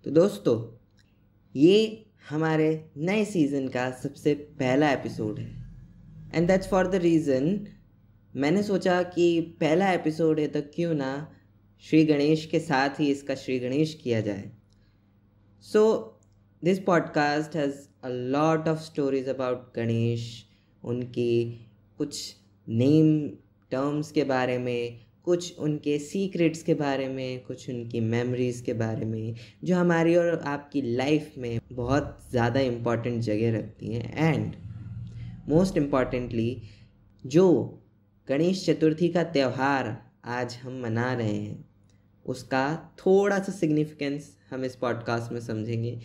तो दोस्तों, ये हमारे नए सीज़न का सबसे पहला एपिसोड है and that's for the reason मैंने सोचा कि पहला एपिसोड है तो क्यों ना श्री गणेश के साथ ही इसका श्री गणेश किया जाए. So, this podcast has a lot of stories about Ganesh, उनकी कुछ नेम टर्म्स के बारे में, कुछ उनके सीक्रेट्स के बारे में, कुछ उनकी मेमोरीज़ के बारे में, जो हमारी और आपकी लाइफ में बहुत ज़्यादा इम्पॉर्टेंट जगह रखती हैं. एंड मोस्ट इम्पॉर्टेंटली, जो गणेश चतुर्थी का त्यौहार आज हम मना रहे हैं, उसका थोड़ा सा सिग्निफिकेंस हम इस पॉडकास्ट में समझेंगे.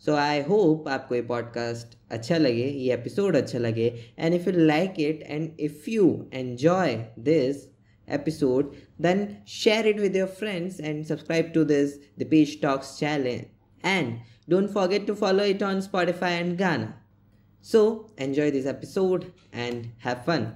सो आई होप आपको ये पॉडकास्ट अच्छा लगे, ये एपिसोड अच्छा लगे. And if you like it and if you enjoy this episode, then share it with your friends and subscribe to this The Page Talks channel. And don't forget to follow it on Spotify and Ghana. So enjoy this episode and have fun.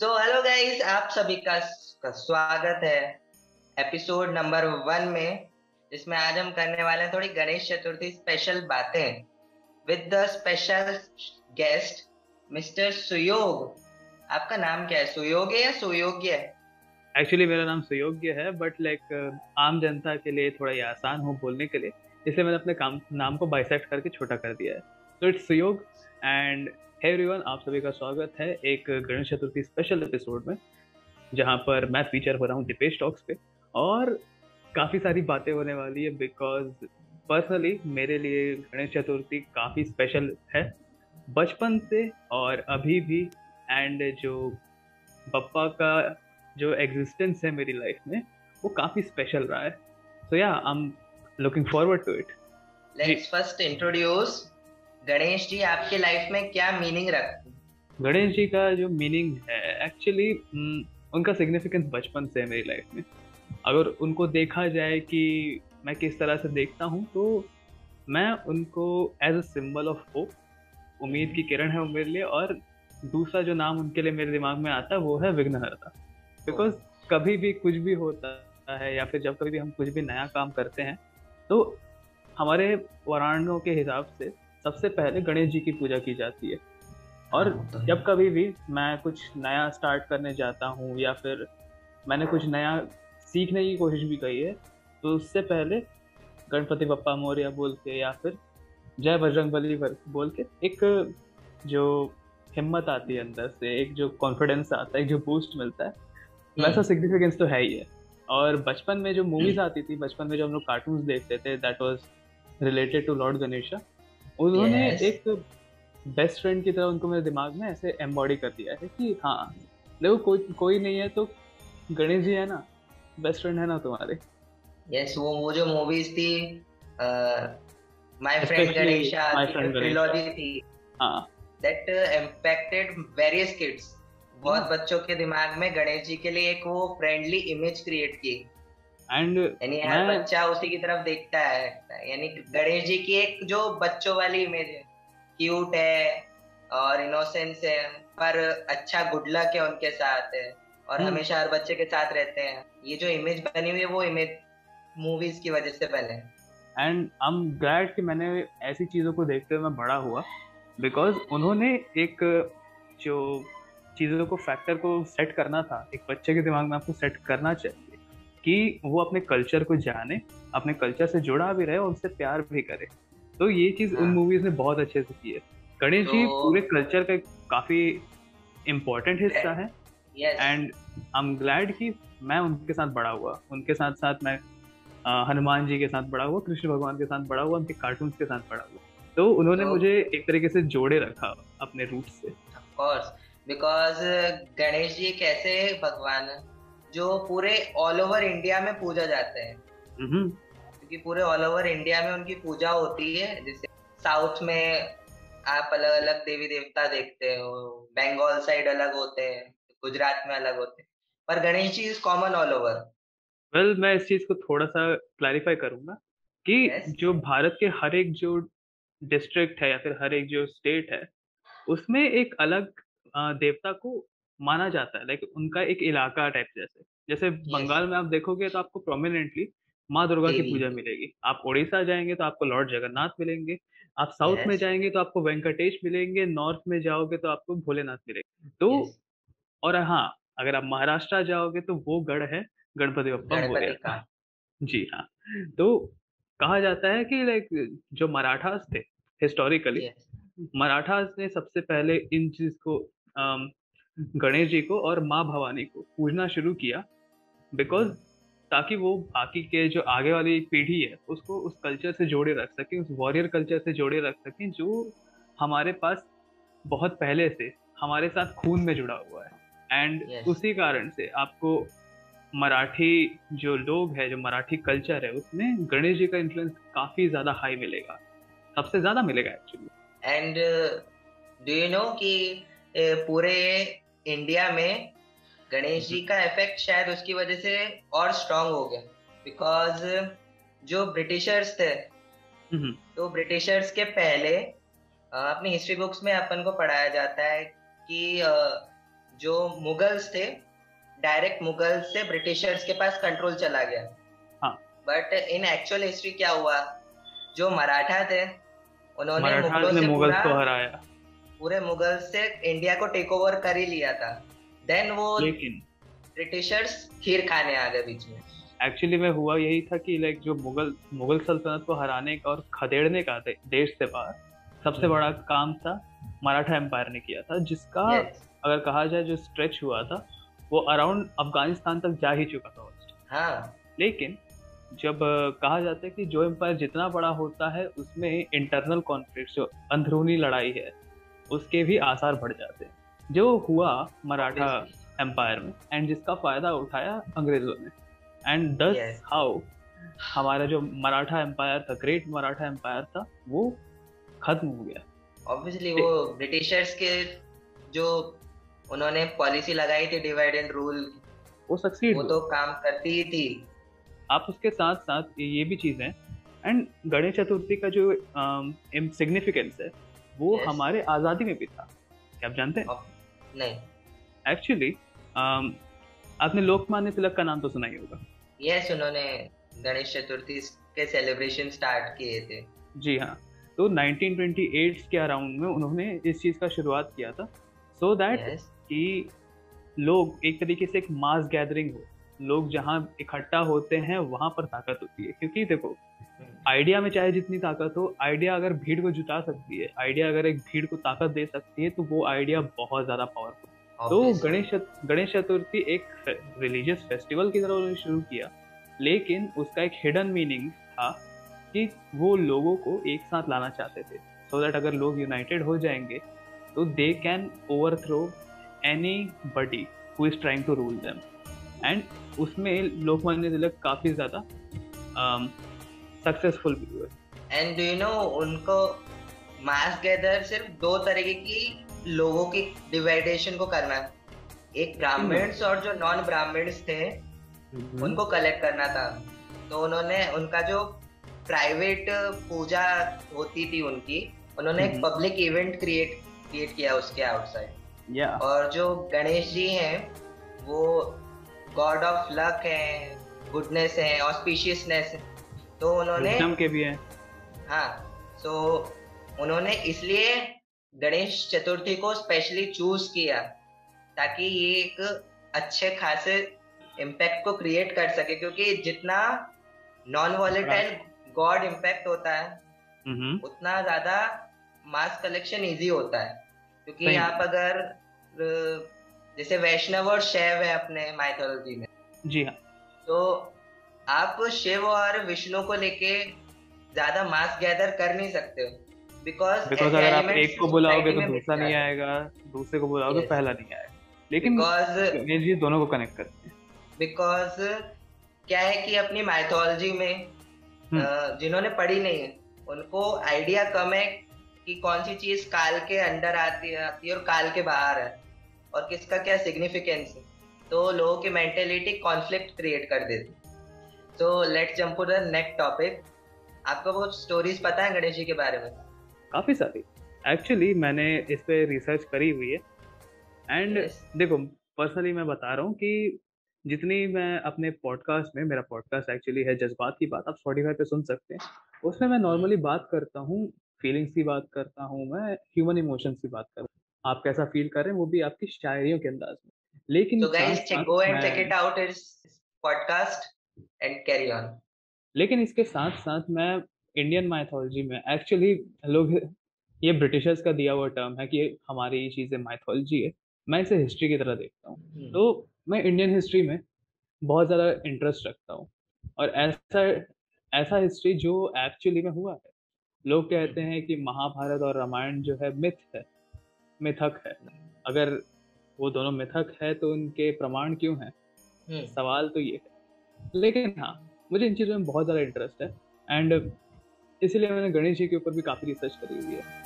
तो hello guys, आप सभी का स्वागत है episode number 1 में, जिसमें आज हम करने वाले हैं थोड़ी गणेश चतुर्थी स्पेशल बातें with the special guest mister सुयोग. आपका नाम क्या है, सुयोग है या सुयोग्य है? एक्चुअली मेरा नाम सुयोग्य है, बट आम जनता के लिए थोड़ा ये आसान हो बोलने के लिए, इसलिए मैंने अपने नाम को बाइसेक्ट करके छोटा कर दिया है. तो it's Suyog. And hey everyone, आप सभी का स्वागत है एक गणेश चतुर्थी स्पेशल एपिसोड में, जहां पर मैं फीचर हो रहा हूँ दीपेश टॉक्स पे. और काफ़ी सारी बातें होने वाली है बिकॉज पर्सनली मेरे लिए गणेश चतुर्थी काफ़ी स्पेशल है, बचपन से और अभी भी. एंड जो बप्पा का जो एग्जिस्टेंस है मेरी लाइफ में, वो काफ़ी स्पेशल रहा है. So yeah I am looking forward to it. Let's first introduce Ganesh ji. आपके लाइफ में क्या मीनिंग रखते हैं? गणेश जी का जो मीनिंग है एक्चुअली उनका सिग्निफिकेंस बचपन से है मेरी लाइफ में. अगर उनको देखा जाए कि मैं किस तरह से देखता हूँ, तो मैं उनको as a symbol of hope, उम्मीद की किरण है वो मेरे लिए. और दूसरा जो नाम उनके लिए मेरे दिमाग में आता है वो है विघ्नहर्ता. बिकॉज कभी भी कुछ भी होता है या फिर जब कभी भी हम कुछ भी नया काम करते हैं, तो हमारे पुराणों के हिसाब से सबसे पहले गणेश जी की पूजा की जाती है. और जब कभी भी मैं कुछ नया स्टार्ट करने जाता हूँ या फिर मैंने कुछ नया सीखने की कोशिश भी की है, तो उससे पहले गणपति बप्पा मोरया बोल के या फिर जय बजरंगबली बोल के एक जो हिम्मत आती है अंदर से, एक जो कॉन्फिडेंस आता है, एक जो बूस्ट मिलता है, वैसा सिग्निफिकेंस तो है ही है. और बचपन में जो मूवीज आती थी, बचपन में जो हम लोग कार्टून्स देखते थे, that was related to lord Ganesha. उन्होंने एक बेस्ट फ्रेंड की तरह उनको मेरे दिमाग में ऐसे एम्बॉडी कर दिया है कि हाँ देखो, कोई नहीं है तो गणेश जी है ना, बेस्ट फ्रेंड है ना तुम्हारे. यस, वो जो मूवीज थी, माय फ्रेंड गणेशा ट्रिलॉजी थी, हाँ, दैट इम्पैक्टेड वेरियस किड्स. बहुत बच्चों के दिमाग में गणेश जी के लिए एक वो फ्रेंडली इमेज क्रिएट की. एंड यानी हर बच्चा उसी की तरफ देखता है. यानी गणेश जी की एक जो बच्चों वाली इमेज है, क्यूट है और इनोसेंस है, पर अच्छा गुड लक है उनके साथ है और हमेशा हर बच्चे के साथ रहते हैं. ये जो इमेज बनी हुई है वो इमेज मूवीज की वजह से बने. एंड आई एम ग्लैड कि मैंने ऐसी चीज़ों को देखते हुए मैं बड़ा हुआ, बिकॉज उन्होंने एक जो चीज़ों को फैक्टर को सेट करना था, एक बच्चे के दिमाग में आपको सेट करना चाहिए कि वो अपने कल्चर को जाने, अपने कल्चर से जुड़ा भी रहे और उससे प्यार भी करे. तो ये चीज़ उन मूवीज ने बहुत अच्छे से की है. गणेश जी पूरे कल्चर का काफ़ी इम्पोर्टेंट हिस्सा है. एंड आई एम ग्लैड कि मैं उनके साथ बड़ा हुआ, उनके साथ साथ मैं हनुमान जी के साथ बड़ा हुआ, कृष्ण भगवान के साथ बड़ा हुआ, उनके कार्टून्स के साथ बड़ा हुआ. तो उन्होंने मुझे एक तरीके से जोड़े रखा अपने रूट से. Of course, because Ganesh ji एक ऐसे भगवान है जो पूरे ऑल ओवर इंडिया में पूजा जाते हैं. क्योंकि पूरे ऑल ओवर इंडिया में उनकी पूजा होती है. जैसे साउथ में आप अलग अलग देवी देवता देखते हो, बंगाल साइड अलग होते हैं, गुजरात में अलग होते हैं, पर Ganesh ji is common all over. Well मैं इस चीज को थोड़ा सा क्लैरिफाई करूंगा कि यस जो भारत के हर एक जो डिस्ट्रिक्ट है या फिर हर एक जो स्टेट है उसमें एक अलग देवता को माना जाता है, लाइक उनका एक इलाका टाइप। जैसे जैसे यस बंगाल में आप देखोगे तो आपको प्रोमिनेंटली माँ दुर्गा की देवी पूजा मिलेगी। आप उड़ीसा जाएंगे तो आपको लॉर्ड जगन्नाथ मिलेंगे। आप साउथ में यस जाएंगे तो आपको वेंकटेश मिलेंगे। नॉर्थ में जाओगे तो आपको भोलेनाथ मिलेंगे। तो यस और हाँ, अगर आप महाराष्ट्र जाओगे तो वो गढ़ है गणपति बप्पा मोरया गणपति का। का जी हाँ। तो कहा जाता है कि लाइक जो मराठास थे हिस्टोरिकली, यस मराठास ने सबसे पहले इन चीज को गणेश जी को और माँ भवानी को पूजना शुरू किया, बिकॉज ताकि वो बाकी के जो आगे वाली पीढ़ी है उसको उस कल्चर से जोड़े रख सके, उस वॉरियर कल्चर से जोड़े रख सके जो हमारे पास बहुत पहले से हमारे साथ खून में जुड़ा हुआ है। एंड यस उसी कारण से आपको मराठी जो लोग हैं, जो मराठी कल्चर है, उसमें गणेश जी का इन्फ्लुएंस काफी ज्यादा हाई मिलेगा, सबसे ज्यादा मिलेगा actually. And do you know कि पूरे इंडिया में गणेश जी का इफेक्ट शायद उसकी वजह से और स्ट्रांग हो गया, बिकॉज जो ब्रिटिशर्स थे, तो ब्रिटिशर्स के पहले अपनी हिस्ट्री बुक्स में अपन को पढ़ाया जाता है कि जो मुगल्स थे, डायरेक्ट मुगल से ब्रिटिशर्स के पास कंट्रोल चला गया। हाँ, बट इन एक्चुअल हिस्ट्री क्या हुआ, जो मराठा थे उन्होंने मराठास मुगलों ने से मुगल्स को हराया। पूरे मुगल से इंडिया को टेक ओवर कर ही लिया था। देन वो लेकिन ब्रिटिशर्स खीर खाने आ गए बीच में। एक्चुअली में हुआ यही था कि लाइक जो मुगल सल्तनत को हराने का और खदेड़ने का देश से बाहर सबसे बड़ा काम था मराठा एम्पायर ने किया था, जिसका यस अगर कहा जाए जो स्ट्रेच हुआ था वो अराउंड अफगानिस्तान तक जा ही चुका था ऑलमोस्ट। हाँ लेकिन जब कहा जाता है कि जो एम्पायर जितना बड़ा होता है उसमें इंटरनल कॉन्फ्लिक्ट, जो अंदरूनी लड़ाई है, उसके भी आसार बढ़ जाते हैं, जो हुआ मराठा एम्पायर में, एंड जिसका फायदा उठाया अंग्रेजों ने। एंड दस यस हाउ हमारा जो मराठा एम्पायर था, ग्रेट मराठा एम्पायर था, वो खत्म हो गया। ऑब्वियसली वो ब्रिटिशर्स के जो उन्होंने पॉलिसी लगाई थी डिवाइड एंड रूल, वो सक्सीड वो तो काम करती ही थी। आप उसके साथ साथ ये भी चीज़ है। एंड गणेश चतुर्थी का जो सिग्निफिकेंस है वो Yes. हमारे आज़ादी में भी था, क्या आप जानते हैं? नहीं। एक्चुअली आपने लोकमान्य तिलक का नाम तो सुना ही होगा। यस, उन्होंने गणेश चतुर्थी के सेलिब्रेशन स्टार्ट किए थे। जी हाँ, तो 1928 के अराउंड में उन्होंने इस चीज़ का शुरुआत किया था, सो दैट Yes. कि लोग एक तरीके से एक मास गैदरिंग हो, लोग जहाँ इकट्ठा होते हैं वहां पर ताकत होती है। क्योंकि देखो, आइडिया में चाहे जितनी ताकत हो, आइडिया अगर भीड़ को जुटा सकती है, आइडिया अगर एक भीड़ को ताकत दे सकती है, तो वो आइडिया बहुत ज्यादा पावरफुल। तो गणेश चतुर्थी एक रिलीजियस फेस्टिवल की तरह उन्होंने शुरू किया, लेकिन उसका एक हिडन मीनिंग था कि वो लोगों को एक साथ लाना चाहते थे, सो दैट अगर लोग यूनाइटेड हो जाएंगे तो they can overthrow anybody who is trying to rule them. And उसमें लोकमान्य तिलक काफी ज्यादा सक्सेसफुल भी हुए। एंड डू यू नो, उनको मास गैदर सिर्फ दो तरीके की लोगों की डिवाइडेशन को करना है। एक ब्राह्मण्स और जो नॉन ब्राह्मण्स थे उनको कलेक्ट करना था। तो उन्होंने उनका जो प्राइवेट पूजा होती थी उनकी, उन्होंने एक पब्लिक इवेंट क्रिएट किया उसके आउटसाइड। और जो गणेश जी हैं वो गॉड ऑफ लक है, गुडनेस है, ऑस्पिशियसनेस है। तो उन्होंने के भी है। हाँ, तो उन्होंने इसलिए गणेश चतुर्थी को स्पेशली चूज किया ताकि ये एक अच्छे खासे इम्पैक्ट को क्रिएट कर सके। क्योंकि जितना नॉन वॉलेटाइल गॉड इम्पैक्ट होता है उतना ज्यादा मास कलेक्शन इजी होता है। क्योंकि आप अगर जैसे वैष्णव और शैव है अपने माइथोलॉजी में, जी हाँ, तो आप शिव और विष्णु को लेके ज्यादा मास गैदर कर नहीं सकते हो। बिकॉज अगर आप एक को बुलाओगे तो दूसरा नहीं आएगा, दूसरे को बुलाओगे तो पहला नहीं आएगा। लेकिन गणेश जी दोनों को कनेक्ट करते हैं। बिकॉज क्या है कि अपनी माइथोलॉजी में जिन्होंने पढ़ी नहीं है उनको आइडिया कम है कि कौन सी चीज काल के अंदर आती है और काल के बाहर है और किसका क्या सिग्निफिकेंस है। तो लोगों की मेंटेलिटी कॉन्फ्लिक्ट क्रिएट कर देती। So let's jump to the next topic. आपको वो स्टोरीज पता है गणेश जी के बारे में? काफ़ी सारी एक्चुअली मैंने इस पे रिसर्च करी हुई है एंड Yes. देखो पर्सनली मैं बता रहा हूँ कि जितनी मैं अपने पॉडकास्ट में, मेरा पॉडकास्ट एक्चुअली है जज्बात की बात, आप स्पॉटिफाई पे सुन सकते हैं, उसमें मैं नॉर्मली बात करता हूँ, फीलिंग्स की बात करता हूँ, मैं ह्यूमन इमोशंस की बात करता हूँ, आप कैसा फील कर रहे हैं वो भी आपकी शायरियों के अंदाज में। लेकिन So guys, साथ go साथ and check मैं it out. It's podcast and carry on. लेकिन इसके साथ साथ मैं इंडियन माइथोलॉजी में एक्चुअली लोग, ये ब्रिटिशर्स का दिया हुआ टर्म है कि हमारी ये चीज़ें माइथोलॉजी है, मैं इसे हिस्ट्री की तरह देखता हूँ। तो मैं इंडियन हिस्ट्री में बहुत ज़्यादा इंटरेस्ट रखता हूँ और ऐसा ऐसा हिस्ट्री जो एक्चुअली में हुआ है। लोग कहते हैं कि महाभारत और रामायण जो है मिथ है, मिथक है। अगर वो दोनों मिथक है तो उनके प्रमाण क्यों हैं? सवाल तो ये है। लेकिन हाँ, मुझे इन चीज़ों में बहुत ज़्यादा इंटरेस्ट है एंड इसीलिए मैंने गणेश जी के ऊपर भी काफ़ी रिसर्च करी हुई है।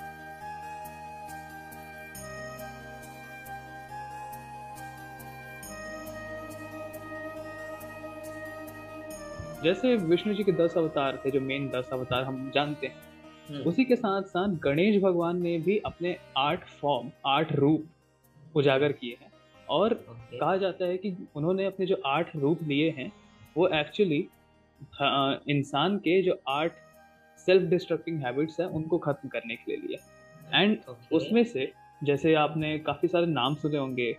जैसे विष्णु जी के 10 अवतार थे, जो मेन 10 अवतार हम जानते हैं, उसी के साथ साथ गणेश भगवान ने भी अपने 8 फॉर्म, 8 रूप उजागर किए हैं और कहा जाता है कि उन्होंने अपने जो 8 रूप लिए हैं वो एक्चुअली इंसान के जो 8 सेल्फ डिस्ट्रक्टिंग हैबिट्स हैं उनको खत्म करने के लिए लिए एंड उसमें से जैसे आपने काफ़ी सारे नाम सुने होंगे,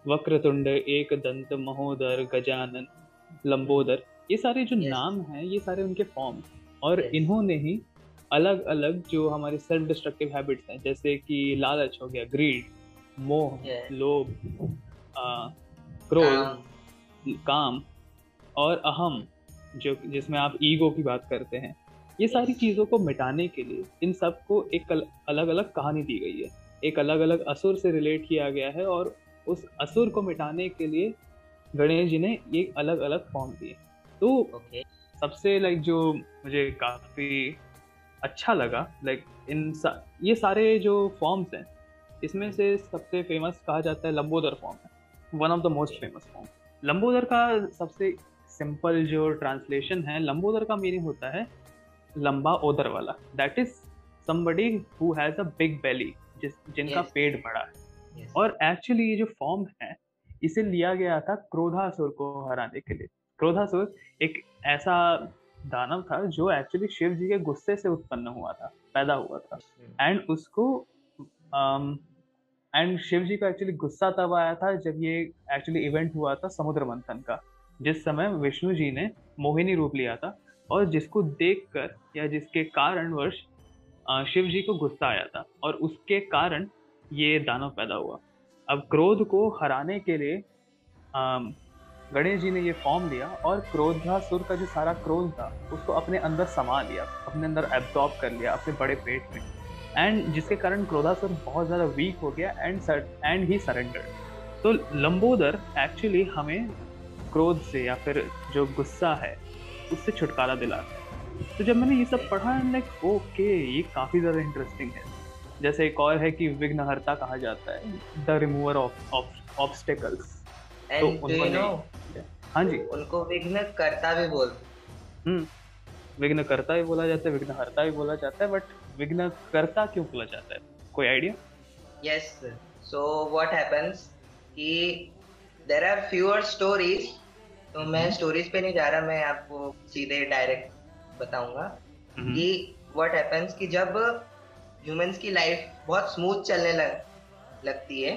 वक्रतुंड, एकदंत, महोदर, गजानन, लंबोदर, ये सारे जो नाम हैं ये सारे उनके फॉर्म, और इन्होंने ही अलग अलग जो हमारी सेल्फ डिस्ट्रक्टिव हैबिट्स हैं, जैसे कि लालच हो गया, ग्रीड, मोह, लोभ, क्रोध, काम और अहम, जो जिसमें आप ईगो की बात करते हैं, ये सारी चीज़ों को मिटाने के लिए इन सबको एक अलग अलग कहानी दी गई है, एक अलग अलग असुर से रिलेट किया गया है और उस असुर को मिटाने के लिए गणेश जी ने ये अलग अलग फॉर्म दिए। तो सबसे जो मुझे काफ़ी अच्छा लगा, ये सारे जो फॉर्म्स हैं इसमें से सबसे फेमस कहा जाता है लंबोदर फॉर्म है, one of the most famous form. Lambodar का सबसे सिंपल जो ट्रांसलेशन है, लंबोदर का मीनिंग होता है लंबा ओदर वाला, that is somebody who has a big belly, जिनका पेट बड़ा है। और एक्चुअली ये जो फॉर्म है इसे लिया गया था क्रोधासुर को हराने के लिए। क्रोधासुर एक ऐसा दानव था जो एक्चुअली शिव जी के गुस्से से उत्पन्न हुआ था, पैदा हुआ था, एंड उसको एंड शिव जी का एक्चुअली गुस्सा तब आया था जब ये एक्चुअली इवेंट हुआ था समुद्र मंथन का, जिस समय विष्णु जी ने मोहिनी रूप लिया था और जिसको देखकर या जिसके कारणवश शिव जी को गुस्सा आया था और उसके कारण ये दानव पैदा हुआ। अब क्रोध को हराने के लिए गणेश जी ने ये फॉर्म लिया और क्रोधासुर का जो सारा क्रोध था उसको अपने अंदर समा लिया, अपने अंदर एब्जॉर्ब कर लिया अपने बड़े पेट में, एंड जिसके कारण क्रोधासुर बहुत ज़्यादा वीक हो गया एंड ही सरेंडर्ड। तो लंबोदर एक्चुअली हमें क्रोध से या फिर जो गुस्सा है उससे छुटकारा दिलाता है। तो जब मैंने ये सब पढ़ा, लाइक ओके, ये काफ़ी ज़्यादा इंटरेस्टिंग है। जैसे एक और है कि विघ्नहर्ता कहा जाता है, द रिमूवर ऑफ ऑब्स्टेकल्स। तो उन्होंने, हाँ जी, उनको विघ्नकर्ता भी बोलते हैं। विघ्नकर्ता भी बोला जाता है, विघ्नहर्ता भी बोला जाता है, बट विघ्नकर्ता क्यों बोला जाता है, कोई idea? Yes, so what happens कि देयर आर फ्यूअर स्टोरीज, तो मैं स्टोरीज पे नहीं जा रहा, मैं आपको सीधे डायरेक्ट बताऊंगा कि व्हाट हैपेंस कि जब ह्यूमंस की लाइफ बहुत स्मूथ चलने लगती है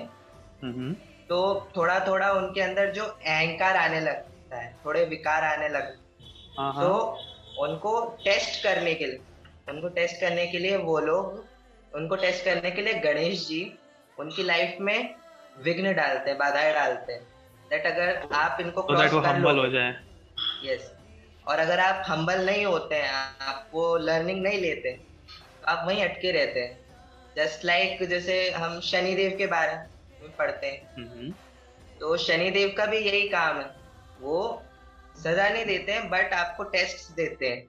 तो थोड़ा थोड़ा उनके अंदर जो अहंकार आने लगता है, थोड़े विकार आने लगते हैं। तो उनको टेस्ट करने के लिए वो लोग, उनको टेस्ट करने के लिए गणेश जी उनकी लाइफ में विघ्न डालते हैं, बाधाएं डालते हैं, दैट अगर आप इनको क्रॉस कर लो हो जाए। यस, और अगर आप हम्बल नहीं होते हैं, आप वो लर्निंग नहीं लेते, तो आप वहीं अटके रहते हैं। जस्ट लाइक जैसे हम शनिदेव के बारे में पढ़ते हैं, तो शनिदेव का भी यही काम है, वो सजा नहीं देते हैं बट आपको टेस्ट देते हैं,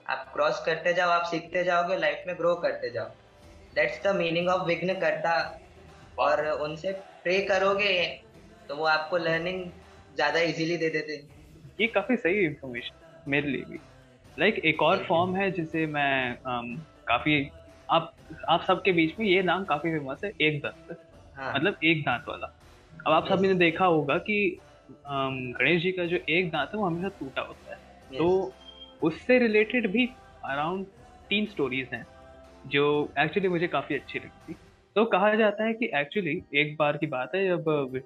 आप क्रॉस करते जाओ, आप सीखते जाओगे, लाइफ में ग्रो करते जाओ। दैट्स द मीनिंग ऑफ विघ्नकर्ता। और उनसे प्रे करोगे तो वो आपको लर्निंग ज्यादा इजीली दे देते हैं। ये काफी सही इंफॉर्मेशन, मेरे लिए भी। लाइक एक और फॉर्म है जिसे मैं काफी आप सबके बीच में ये नाम काफी फेमस है, एक दंत। हाँ मतलब एक दांत वाला। अब आप सबने देखा होगा कि गणेश जी का जो एक दांत है वो हमेशा टूटा होता है। तो उससे रिलेटेड भी अराउंड 3 स्टोरीज हैं जो एक्चुअली मुझे काफी अच्छी लगी थी। तो कहा जाता है कि एक्चुअली एक बार की बात है जब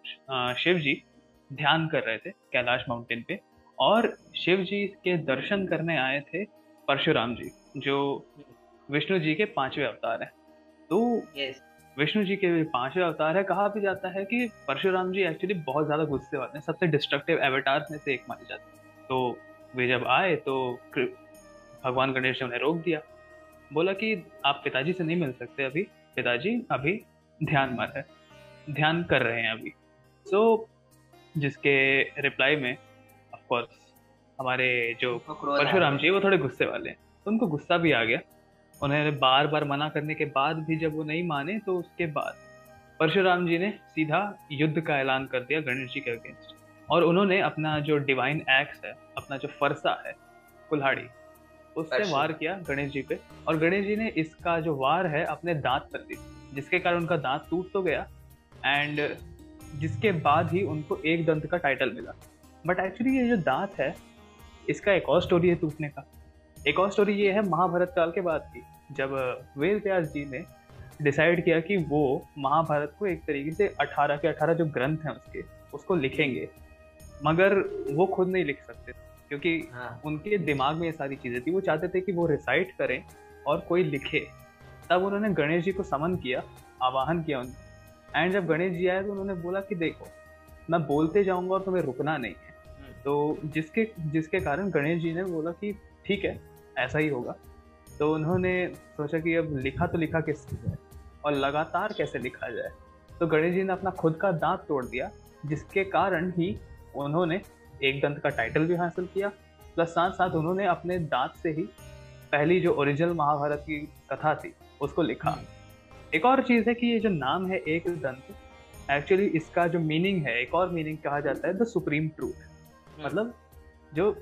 शिव जी ध्यान कर रहे थे कैलाश माउंटेन पे, और शिव जी के दर्शन करने आए थे परशुराम जी, जो विष्णु जी के 5वें अवतार हैं। तो विष्णु जी के 5वें अवतार है। कहा भी जाता है कि परशुराम जी एक्चुअली बहुत ज्यादा गुस्से वाले हैं, सबसे डिस्ट्रक्टिव एवेटार्स में से एक माने जाते हैं। तो वे जब आए तो भगवान गणेश ने उन्हें रोक दिया, बोला कि आप पिताजी से नहीं मिल सकते अभी, पिताजी अभी ध्यान में है, ध्यान कर रहे हैं अभी। सो जिसके रिप्लाई में ऑफ कोर्स हमारे जो परशुराम जी वो थोड़े गुस्से वाले हैं, तो उनको गुस्सा भी आ गया। उन्हें बार बार मना करने के बाद भी जब वो नहीं माने, तो उसके बाद परशुराम जी ने सीधा युद्ध का ऐलान कर दिया गणेश जी के अगेंस्ट, और उन्होंने अपना जो डिवाइन एक्स है, अपना जो फरसा है कुल्हाड़ी, उससे वार किया गणेश जी पे। और गणेश जी ने इसका जो वार है अपने दांत पर दी, जिसके कारण उनका दांत टूट तो गया, एंड जिसके बाद ही उनको एक दंत का टाइटल मिला। बट एक्चुअली ये जो दांत है, इसका एक और स्टोरी है टूटने का। एक और स्टोरी ये है महाभारत काल के बाद की, जब वेद व्यास जी ने डिसाइड किया कि वो महाभारत को एक तरीके से 18 के 18 जो ग्रंथ हैं उसको लिखेंगे, मगर वो खुद नहीं लिख सकते क्योंकि उनके दिमाग में ये सारी चीजें थी। वो चाहते थे कि वो रिसाइट करें और कोई लिखे। तब उन्होंने गणेश जी को समन किया, आवाहन किया उन्हें, एंड जब गणेश जी आए तो उन्होंने बोला कि देखो मैं बोलते जाऊंगा और तुम्हें रुकना नहीं है। तो जिसके कारण गणेश जी ने बोला कि ठीक है ऐसा ही होगा। तो उन्होंने सोचा कि अब लिखा तो लिखा किससे जाए और लगातार कैसे लिखा जाए। तो गणेश जी ने अपना खुद का दांत तोड़ दिया, जिसके कारण ही उन्होंने एक दंत का टाइटल भी हासिल किया, प्लस साथ साथ उन्होंने अपने दांत से ही पहली जो ओरिजिनल महाभारत की कथा थी उसको लिखा। एक और चीज है कि ये जो नाम है एक दंत, एक्चुअली इसका जो मीनिंग है, एक और मीनिंग कहा जाता है द सुप्रीम ट्रूथ, मतलब जो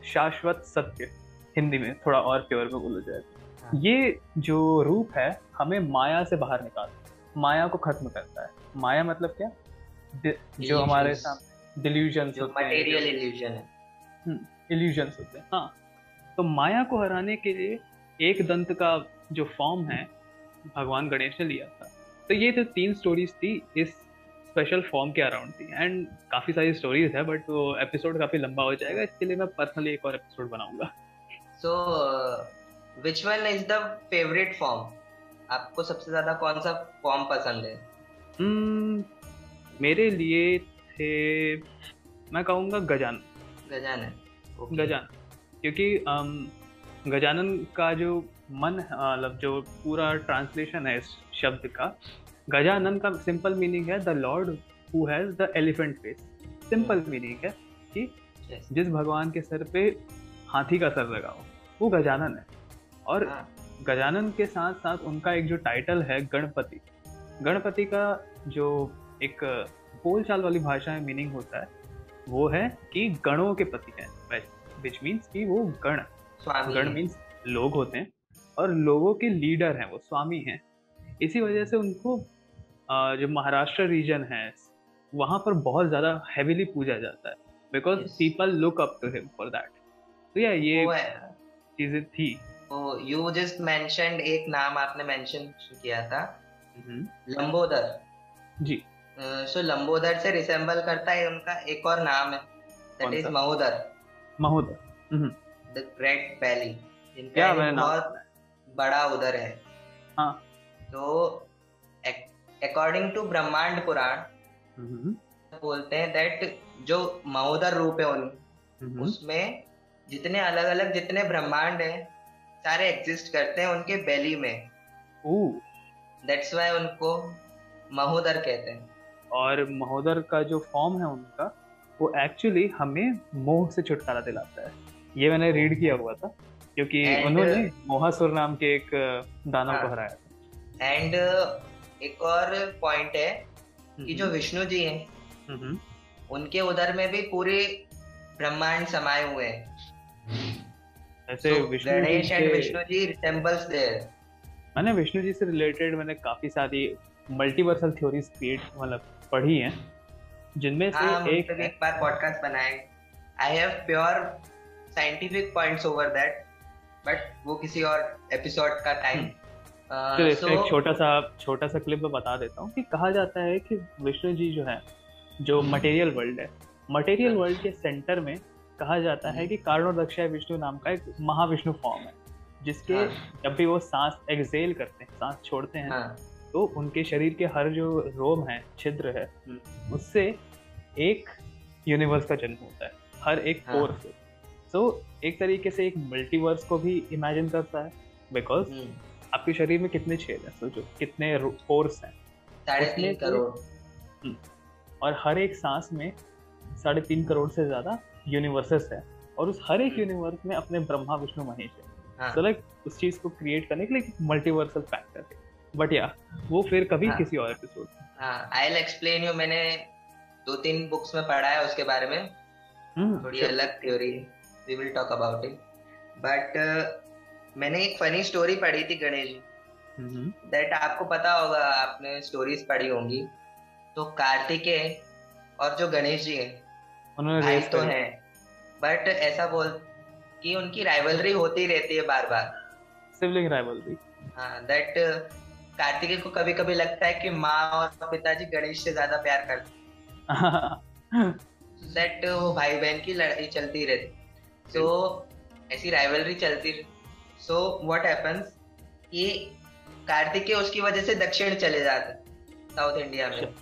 शाश्वत सत्य, हिंदी में थोड़ा और प्योर में बोला जाए। ये जो रूप है हमें माया से बाहर निकालता, माया को खत्म करता है। माया मतलब क्या? जो हमारे सामने डिल्यूजन्स होते हैं, मटेरियल इल्यूजन है, इल्यूजन्स होते हैं। हाँ, तो माया को हराने के लिए एक दंत का जो फॉर्म है भगवान गणेश ने लिया था। तो ये जो 3 स्टोरीज थी इस स्पेशल फॉर्म के अराउंड थी, एंड काफी सारी स्टोरीज है बट वो एपिसोड काफी लंबा हो जाएगा, इसके लिए मैं पर्सनली एक और एपिसोड बनाऊंगा। So, which one is the favorite form? आपको सबसे ज्यादा कौन सा फॉर्म पसंद है? मेरे लिए थे, मैं कहूँगा गजानन। गजानन, क्योंकि गजानन का जो मन, मतलब जो पूरा ट्रांसलेशन है इस शब्द का, गजानन का सिंपल मीनिंग है the Lord who has the elephant face. Simple meaning है कि जिस भगवान के सर पे हाथी का सर लगा हो वो गजानन है। और गजानन के साथ साथ उनका एक जो टाइटल है गणपति, गणपति का जो एक बोलचाल वाली भाषा में मीनिंग होता है वो है कि गणों के पति हैं, विच मीन्स कि वो गण मीन्स लोग होते हैं और लोगों के लीडर हैं, वो स्वामी हैं। इसी वजह से उनको जो महाराष्ट्र रीजन है वहाँ पर बहुत ज़्यादा हैवीली पूजा जाता है, because people look up to him for that. तो या ये चीजें थी। यू जस्ट मेंशन्ड, एक नाम आपने मेंशन किया था, लंबोदर जी। सो लंबोदर से रिसेंबल करता है उनका एक और नाम है, that is Mahodar. The great बैली, जिनका बहुत बड़ा उदर है। हाँ। तो अकॉर्डिंग टू ब्रह्मांड पुराण बोलते हैं दैट जो महोदर रूप है उसमें जितने अलग अलग जितने ब्रह्मांड हैं सारे एग्जिस्ट करते हैं उनके बेली में। दैट्स व्हाई उनको महोदर कहते हैं। और महोदर का जो फॉर्म है उनका, वो एक्चुअली हमें मोह से छुटकारा दिलाता है। ये मैंने रीड किया हुआ था, क्योंकि उन्होंने मोहासुर नाम के एक दानव को हराया था। एंड एक और पॉइंट है कि जो विष्णु जी हैं उनके उदर में भी पूरे ब्रह्मांड समाये हुए हैं। ऐसे So Vishnu ji Ganesh and से Vishnu ji resembles there. मैंने विष्णु जी से रिलेटेड मैंने काफी सारी मल्टीवर्सल थ्योरीज क्रिएट मतलब पढ़ी हैं, जिनमें हाँ, से हम उन एक पे भी है। एक बार पॉडकास्ट बनाए. I have pure scientific points over that, but वो किसी और एपिसोड का टाइम. फिर इसका सो एक छोटा सा क्लिप मैं बता देता हूँ कि कहा जाता है कि विष्णु जी जो है, जो मटेरियल वर्ल्ड है, मटेरियल वर्ल्ड के सेंटर में कहा जाता है कि कारणोदक्षाय विष्णु नाम का एक महाविष्णु फॉर्म है, जिसके जब भी वो सांस एक्सेल करते हैं, सांस छोड़ते हैं, तो उनके शरीर के हर जो रोम है, छिद्र है, उससे एक यूनिवर्स का जन्म होता है, हर एक पोर से. तो एक तरीके से एक मल्टीवर्स को भी इमेजिन करता है, बिकॉज आपके शरीर में कितने छेद हैं, सोचो कितने पोर्स हैं, 3.5 करोड़. और हर एक सांस में 3.5 करोड़ से ज्यादा यूनिवर्सेस है, और उस हर एक यूनिवर्स में अपने ब्रह्मा विष्णु महेश है. तो लाइक उस चीज को क्रिएट करने के लिए मल्टीवर्सल फैक्टर है. बट या वो फिर कभी किसी और एपिसोड में. I will explain you. मैंने 2-3 बुक्स में पढ़ा है उसके बारे में, थोड़ी अलग theory. We will talk about it. But मैंने एक फनी स्टोरी पढ़ी थी गणेश जी. दैट आपको पता होगा, आपने स्टोरीज पढ़ी होंगी. तो कार्तिकेय और जो गणेश जी हैं, भाई तो हैं, बट ऐसा बोल कि उनकी राइवलरी होती रहती है बार बार, सिबलिंग राइवलरी. हाँ, दैट कार्तिकेय को कभी कभी लगता है कि माँ और पिताजी गणेश से ज्यादा प्यार करते. दैट वो भाई बहन की लड़ाई चलती रहती. सो ऐसी राइवलरी चलती. सो व्हाट हैपेंस कि कार्तिकेय उसकी वजह से दक्षिण चले जाते साउथ इंडिया में.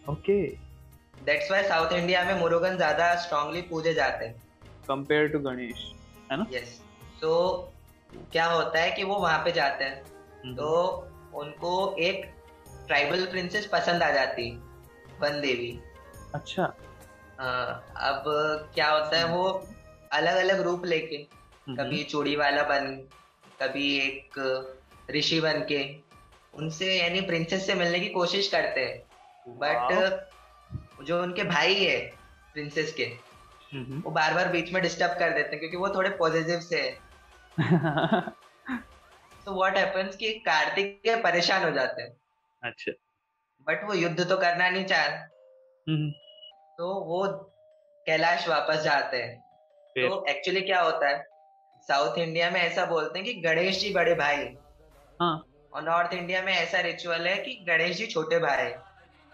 Okay. That's why south India में मुरुगन ज्यादा स्ट्रांगली पूजे जाते हैं कंपेयर टू गणेश, है ना? यस. सो क्या होता है कि वो वहां पे जाते हैं, तो उनको एक ट्राइबल प्रिंसेस पसंद आ जाती, वन देवी. अच्छा. अब क्या होता है, वो अलग अलग रूप लेके, कभी चूड़ी वाला बन, कभी एक ऋषि बन के उनसे यानी प्रिंसेस से मिलने की कोशिश करते हैं. बट जो उनके भाई है प्रिंसेस के, वो बार बार बीच में डिस्टर्ब कर देते हैं, क्योंकि वो थोड़े पॉजिटिव से है. तो व्हाट हैपेंस कि कार्तिक परेशान हो जाते हैं. अच्छा. बट वो युद्ध तो करना नहीं चाहते, तो वो कैलाश वापस जाते हैं. तो एक्चुअली क्या होता है, साउथ इंडिया में ऐसा बोलते हैं कि गणेश जी बड़े भाई, और नॉर्थ इंडिया में ऐसा रिचुअल है कि गणेश जी छोटे भाई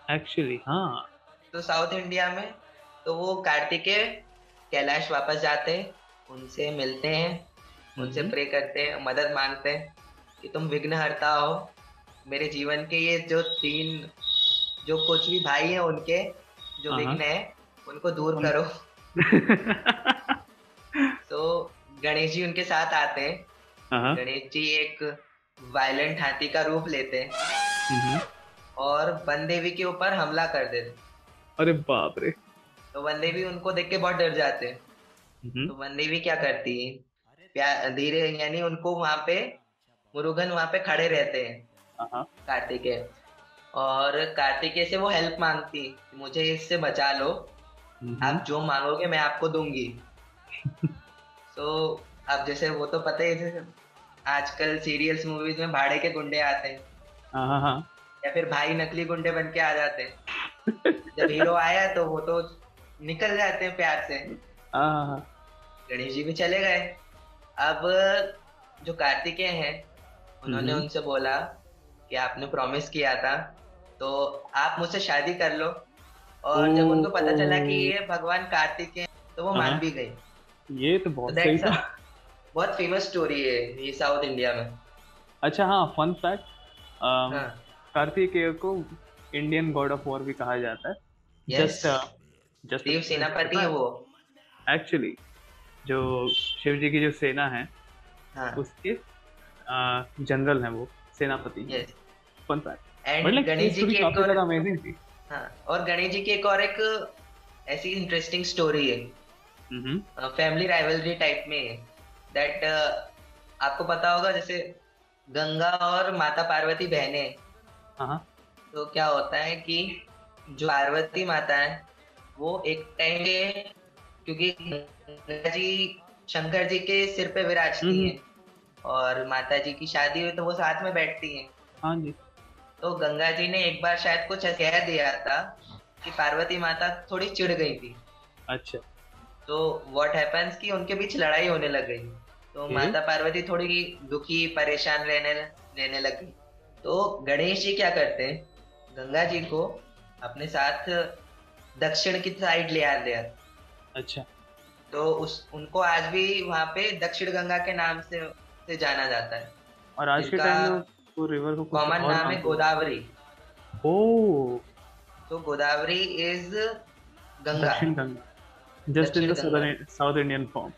एक्चुअली. हाँ. तो साउथ इंडिया में तो वो कार्तिकेय कैलाश वापस जाते हैं, उनसे मिलते हैं, उनसे प्रे करते हैं, मदद मांगते हैं कि तुम विघ्नहर्ता हो, मेरे जीवन के ये जो 3 जो कुछ भी भाई हैं उनके जो विघ्न है उनको दूर करो. तो गणेश जी उनके साथ आते हैं. गणेश जी एक वायलेंट हाथी का रूप लेते हैं और वन देवी के ऊपर हमला कर देते. अरे बाप रे. तो वन देवी उनको देख के बहुत डर जाते हैं. तो वन देवी क्या करती है, धीरे यानी उनको वहां पे मुरुगन वहां पे खड़े रहते हैं कार्तिकेय, और कार्तिकेय से वो हेल्प मांगती, मुझे इससे बचा लो, आप जो मांगोगे मैं आपको दूंगी. तो अब जैसे वो तो पता ही है, आजकल सीरियल्स मूवीज में भाड़े के गुंडे आते हैं, या फिर भाई नकली गुंडे बन के आ जाते हैं. जब हीरो आया तो वो तो निकल जाते हैं प्यार से. गणेश जी भी चले गए. अब जो कार्तिकेय हैं उन्होंने उनसे बोला कि आपने प्रॉमिस किया था, तो आप मुझसे शादी कर लो. और जब उनको पता चला कि ये भगवान कार्तिकेय तो वो मान भी गई. ये तो बहुत सही था. बहुत फेमस स्टोरी है ये साउथ इंडिया में. अच्छा. हाँ, फन फैक्ट, कार्तिकेय को इंडियन गॉड ऑफ वॉर भी कहा जाता है. जस्ट शिव सेनापति है वो. एक्चुअली जो शिव जी की जो सेना है, उसके जनरल हैं वो, सेनापति. Fun fact. And Ganesh ji की एक और अमेजिंग थी. और गणेश जी की एक और एक ऐसी इंटरेस्टिंग स्टोरी है, फैमिली राइवलरी टाइप में. दैट आपको पता होगा, जैसे गंगा और माता पार्वती बहनें. तो क्या होता है कि जो पार्वती माता है वो एक टाइम के, क्योंकि गंगा जी शंकर जी के सिर पे विराजती हैं, और माता जी की शादी हुई तो वो साथ में बैठती हैं। हाँ जी। तो गंगा जी ने एक बार शायद कुछ कह दिया था कि पार्वती माता थोड़ी चिढ़ गई थी। अच्छा। तो व्हाट हैपेंस कि उनके बीच लड़ाई होने लग गई। तो माता पार्वती थोड़ी दुखी परेशान रहने लग गई। तो गणेश जी क्या करते हैं, गंगा जी को अपने साथ दक्षिण की साइड ले आते हैं। अच्छा। तो उनको आज भी वहाँ पे दक्षिण गंगा के नाम से जाना जाता है, और आज के टाइम में वो रिवर को कुछ कॉमन और नाम है गोदावरी। ओह, तो गोदावरी इज गंगा, दक्षिण Ganga, just in the south Indian form.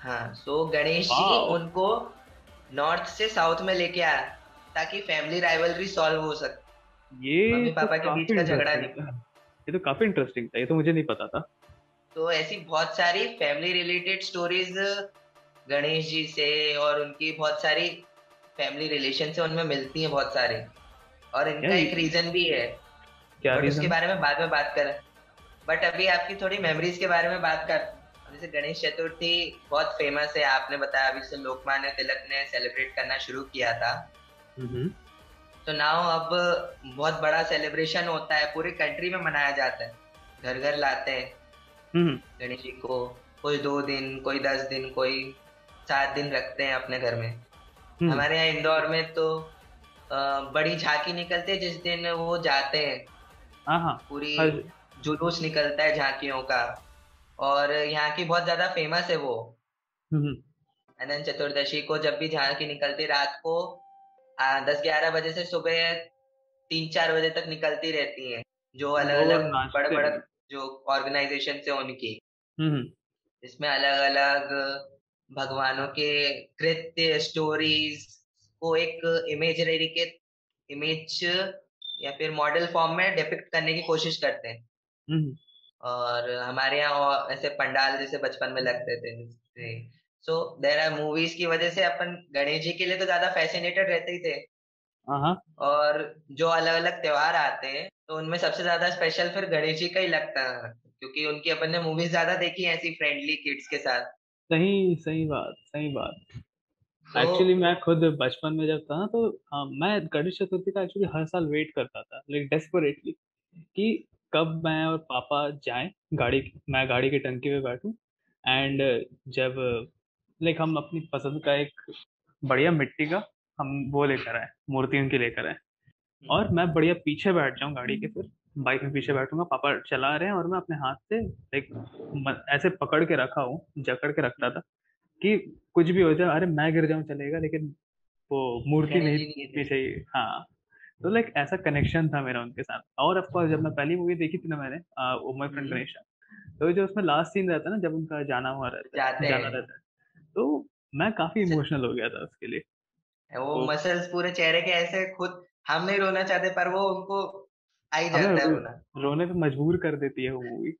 हाँ, सो गणेश जी उनको नॉर्थ से साउथ में लेके आया ताकि फैमिली राइवलरी सॉल्व हो सके, मम्मी पापा के बीच का झगड़ा नहीं। ये तो काफी इंटरेस्टिंग था, ये तो मुझे नहीं पता था। तो ऐसी बहुत सारी family related stories Ganesh ji से और उनकी बहुत सारी फैमिली रिलेशन से उनमें मिलती हैं बहुत सारे, और इनका एक रीजन भी है, क्या बट रीजन? उसके बारे में बाद में बात करें। बट अभी आपकी थोड़ी मेमोरीज के बारे में बात कर। जैसे गणेश चतुर्थी बहुत फेमस है, आपने बताया अभी से लोकमान्य तिलक ने सेलिब्रेट करना शुरू किया था। तो नाउ अब बहुत बड़ा सेलिब्रेशन होता है, पूरी कंट्री में मनाया जाता है, घर घर लाते हैं गणेश जी को। कोई 2 दिन, कोई 10 दिन, कोई 7 दिन रखते हैं अपने घर में। हमारे यहाँ इंदौर में तो बड़ी झांकी निकलती है जिस दिन वो जाते हैं, पूरी जुलूस निकलता है झांकियों का, और यहाँ की बहुत ज्यादा फेमस है वो। अनंत चतुर्दशी को जब भी झांकी निकलती रात को 10-11 बजे से सुबह 3-4 बजे तक निकलती रहती हैं, जो अलग अलग बड़े बड़े जो ऑर्गेनाइजेशन से उनकी, इसमें अलग अलग भगवानों के कृत्य स्टोरीज को एक इमेज या फिर मॉडल फॉर्म में डिपिक्ट करने की कोशिश करते हैं। और हमारे यहाँ ऐसे पंडाल जैसे बचपन में लगते थे। सो देयर आर मूवीज की वजह से अपन गणेश जी के लिए तो ज्यादा फैसिनेटेड रहते ही थे। और जो अलग अलग त्योहार आते हैं तो उनमें सबसे ज्यादा स्पेशल फिर गणेश जी का ही लगता है, क्योंकि उनकी अपन ने मूवीज ज्यादा देखी है ऐसी फ्रेंडली किड्स के साथ। सही सही बात, सही बात। एक्चुअली मैं खुद बचपन में जब था ना, तो मैं गणेश चतुर्थी का एक्चुअली हर साल वेट करता था, लाइक डेस्परेटली, कि कब मैं और पापा जाएं, मैं गाड़ी की टंकी पे बैठूं, एंड जब लाइक हम अपनी पसंद का एक बढ़िया मिट्टी का हम वो लेकर आए, मूर्ति उनकी लेकर आए, और मैं बढ़िया पीछे बैठ जाऊं गाड़ी के, फिर बाइक में पीछे बैठूंगा, पापा चला रहे हैं और मैं अपने हाथ से लाइक ऐसे पकड़ के रखा हूँ, जकड़ के रखता था कि कुछ भी हो जाए, अरे मैं गिर जाऊं चलेगा, लेकिन वो मूर्ति नहीं पीछे ही। हाँ, तो लाइक ऐसा कनेक्शन था मेरा उनके साथ। और ऑफ कोर्स जब मैं पहली मूवी देखी थी ना मैंने, ओ माय फ्रेंड गणेश, तो जो उसमें लास्ट सीन रहता है ना, जब उनका जाना रहता है, तो मैं काफी इमोशनल हो गया था उसके लिए। वो मसल्स पूरे चेहरे के ऐसे, खुद हम नहीं रोना चाहते पर वो उनको आ ही जाता है रोना। रोने पे मजबूर कर देती है वो मूवी,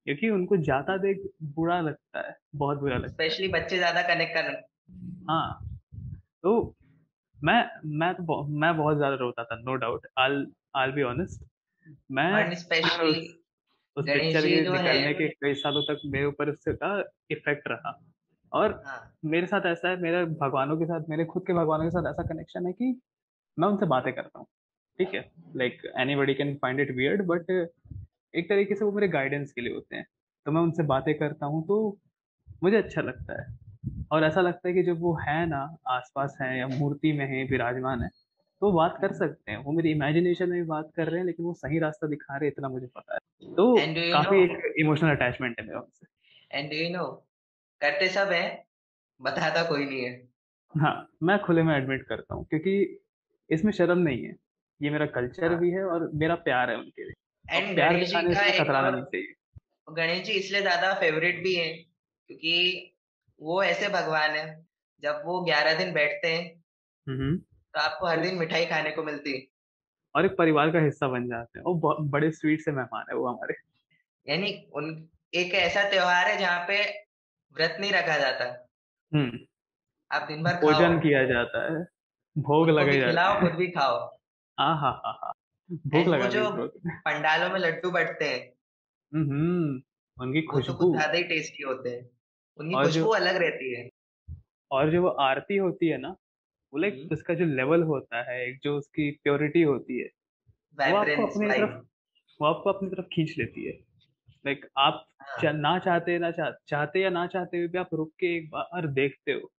क्योंकि उनको जाता देख बुरा लगता है, बहुत बुरा लगता है, स्पेशली बच्चे ज्यादा कनेक्ट कर। हाँ, तो मैं बहुत ज्यादा रोता था, no doubt, I'll be honest। मैं स्पेशली उस पिक्चर के निकलने के कई सालों तक मेरे ऊपर उसका इफेक्ट रहा। और मेरे साथ ऐसा है, मेरे भगवानों के साथ, मेरे खुद के भगवानों के साथ ऐसा कनेक्शन है कि मैं उनसे बातें करता हूँ, ठीक है, like anybody can find it weird, but एक तरीके से वो मेरे गाइडेंस के लिए होते हैं, तो मैं उनसे बातें करता हूँ, तो मुझे अच्छा लगता है। और ऐसा लगता है कि जब वो है ना आसपास है या मूर्ति में है, विराजमान है, तो बात कर सकते हैं, वो मेरी इमेजिनेशन में भी बात कर रहे हैं, लेकिन वो सही रास्ता दिखा रहे हैं, इतना मुझे पता है। तो काफी एक इमोशनल अटैचमेंट है मेरा उनसे। एंड यू नो, करते सब है, बताता कोई नहीं है। हाँ, मैं खुले में एडमिट करता हूँ, क्योंकि इसमें शर्म नहीं है, ये मेरा कल्चर भी है और मेरा प्यार है उनके लिए, और प्यार दिखाने से कतराना नहीं चाहिए। गणेश जी इसलिए ज्यादा फेवरेट भी है क्योंकि वो ऐसे भगवान है, जब वो 11 दिन बैठते हैं तो आपको हर दिन मिठाई खाने को मिलती है, और एक परिवार का हिस्सा बन जाते हैं। वो बड़े स्वीट से मेहमान है वो हमारे, यानी उन एक ऐसा त्योहार है जहाँ पे व्रत नहीं रखा जाता। आप दिन भर भोजन किया जाता है, भोग लगाए जाते हैं, खुद भी खाओ। हाँ, भोग लगा जो पंडालों में लड्डू बटते हैं, उनकी वो तो खुशबू कुछ ज्यादा ही टेस्टी होते हैं। उनकी और खुशबू जो अलग रहती है। और जो वो आरती होती है ना, वो लाइक उसका जो लेवल होता है, एक जो उसकी प्योरिटी होती है, वो आपको वाइब्रेंस अपनी तरफ वाइब। वो आपको अपनी तरफ खींच लेती है। लाइक आप हाँ ना चाहते चाहते या ना चाहते हुए भी आप रुक के एक बार देखते हो।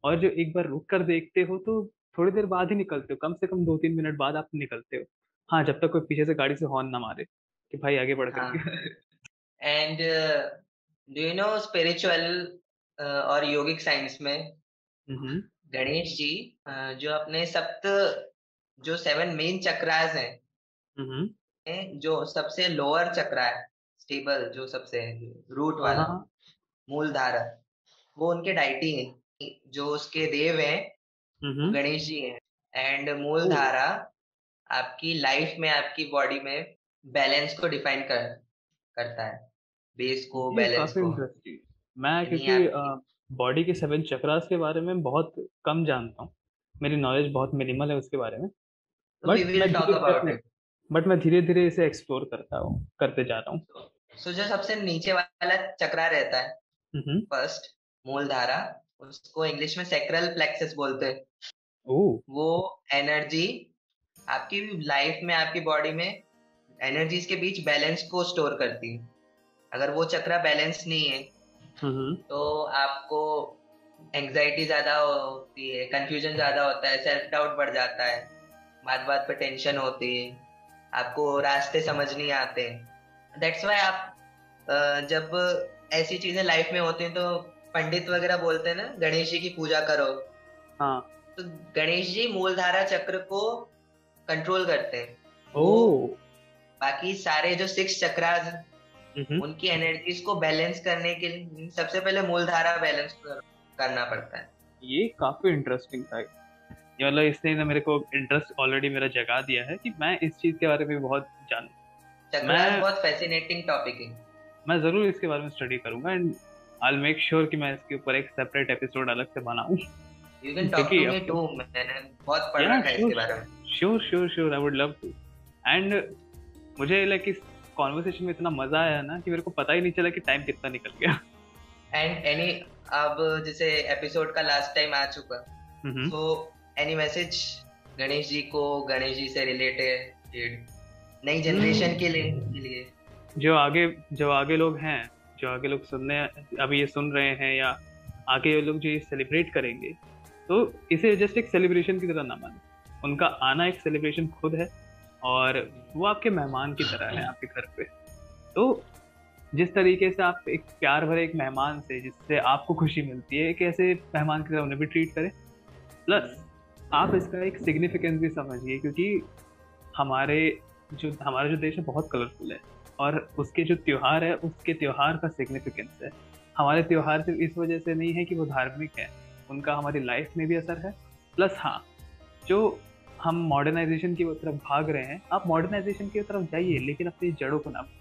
और जो एक बार रुक कर देखते हो तो थोड़ी देर बाद ही निकलते हो, कम से कम 2-3 मिनट बाद आप निकलते हो। हाँ, जब तक कोई पीछे से गाड़ी से हॉर्न ना मारे कि भाई आगे बढ़ हाँ। करके। And do you know spiritual और योगिक साइंस में हम्म। गणेश जी जो अपने सप्त जो 7 मेन चक्रास हैं, हम्म। जो सबसे लोअर चक्रा है, स्टेबल जो सबसे रूट हाँ वाला हाँ। मूल धारा, वो उनके डाइटी हैं। जो उसके देव हैं वो हम्म। गणेश जी हैं। एंड मूल ओ, धारा आपकी लाइफ में, आपकी बॉडी में बैलेंस को डिफाइन करता है, बेस को, ये बैलेंस काफी को। इंटरेस्टिंग। मैं यानी क्योंकि आपकी, बॉडी के 7 चक्रास के बारे में बहुत कम जानता हूँ, मेरी नॉलेज बहुत मिनिमल है उसके बारे में। तो वी बट विल मैं टॉक धीरे अबाउट धीरे इट। बट मैं धीरे धीरे इसे एक्सप्लोर करते जा रहा हूँ। सो जो सबसे नीचे वाला चक्रा रहता है, हम्म। फर्स्ट मूल धारा, उसको इंग्लिश में सैक्रल प्लेक्सस बोलते हैं। ओ। वो एनर्जी आपकी लाइफ में, आपकी बॉडी में एनर्जीज के बीच बैलेंस को स्टोर करती है। अगर वो चक्रा बैलेंस नहीं है हम्म। तो आपको एंजाइटी ज्यादा होती है, कंफ्यूजन ज्यादा होता है, सेल्फ डाउट बढ़ जाता है, बात बात पे टेंशन होती है, आपको रास्ते समझ नहीं आते। दैट्स वाई आप जब ऐसी चीजें लाइफ में होती हैं तो पंडित वगैरह बोलते हैं ना, गणेश जी की पूजा करो। हाँ। तो गणेश जी मूलधारा चक्र को कंट्रोल करते हैं। ओ। वो बाकी सारे जो 6 चक्रास, हम्म। उनकी एनर्जीज को बैलेंस करने के लिए सबसे पहले मूलधारा बैलेंस करना पड़ता है। ये काफी इंटरेस्टिंग था ये, मतलब इसने ना मेरे को इंटरेस्ट ऑलरेडी मेरा जगा दिया है कि मैं इस चीज के बारे में बहुत जानूं। चक्रास मैं बहुत फैसिनेटिंग टॉपिक है। मैं जरूर इसके बारे में स्टडी करूंगा, and I will make sure कि मैं इसके ऊपर एक सेपरेट एपिसोड अलग से बनाऊं। यू कैन टॉक टू क्योंकि मी अब टू, मैंने बहुत पढ़ या रखा है श्योर इसके बारे में। Sure sure sure I would love to. And मुझे लाइक इस कॉन्वर्सेशन में इतना मजा आया ना कि मेरे को पता ही नहीं चला कि टाइम कितना निकल गया। एंड एनी, अब जैसे एपिसोड का लास्ट टाइम आ चुका, so any message Ganesh ji को, गणेश जी से रिलेटेड नई जनरेशन के लिए जो आगे लोग हैं, जो आगे लोग अभी ये सुन रहे हैं, या आगे ये लोग जो ये सेलिब्रेट करेंगे, तो इसे जस्ट एक सेलिब्रेशन की तरह ना माने। उनका आना एक सेलिब्रेशन खुद है, और वो आपके मेहमान की तरह है आपके घर पे। तो जिस तरीके से आप एक प्यार भरे एक मेहमान से, जिससे आपको खुशी मिलती है, एक ऐसे मेहमान की तरह उन्हें भी ट्रीट करें। प्लस आप इसका एक सिग्निफिकेंस भी समझिए, क्योंकि हमारा जो देश है बहुत कलरफुल है, और उसके जो त्योहार है, उसके त्योहार का सिग्निफिकेंस है। हमारे त्योहार सिर्फ इस वजह से नहीं है कि वो धार्मिक है, उनका हमारी लाइफ में भी असर है। प्लस हाँ, जो हम मॉडर्नाइजेशन की तरफ भाग रहे हैं, आप मॉडर्नाइजेशन की तरफ जाइए, लेकिन अपनी जड़ों को ना भूलिए।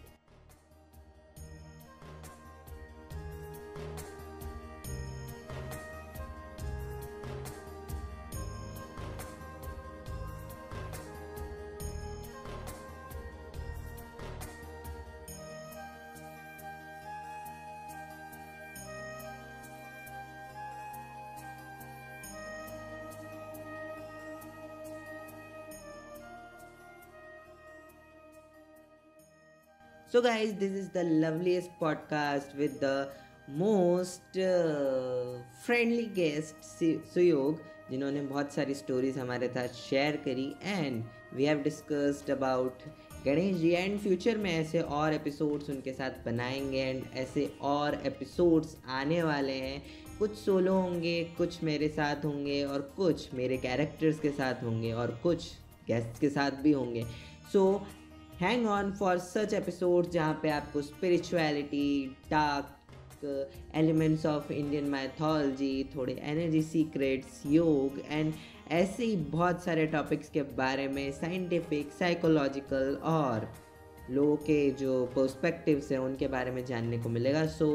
So, guys, this is the loveliest podcast with the most friendly guest सुयोग, जिन्होंने बहुत सारी स्टोरीज हमारे साथ शेयर करी, and we have discussed about Ganesh ji. And future में ऐसे और एपिसोड्स उनके साथ बनाएंगे, एंड ऐसे और एपिसोड्स आने वाले हैं। कुछ सोलो होंगे, कुछ मेरे साथ होंगे, और कुछ मेरे कैरेक्टर्स के साथ होंगे, और कुछ गेस्ट्स के साथ भी होंगे। So hang on for such episodes जहाँ पे आपको spirituality, dark elements of Indian mythology, थोड़े एनर्जी सीक्रेट्स, योग, एंड ऐसे ही बहुत सारे टॉपिक्स के बारे में, साइंटिफिक, साइकोलॉजिकल और लोगों के जो पर्सपेक्टिव्स हैं उनके बारे में जानने को मिलेगा। So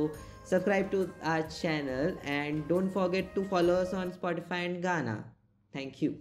subscribe to our channel and don't forget to follow us on Spotify and Gaana. Thank you.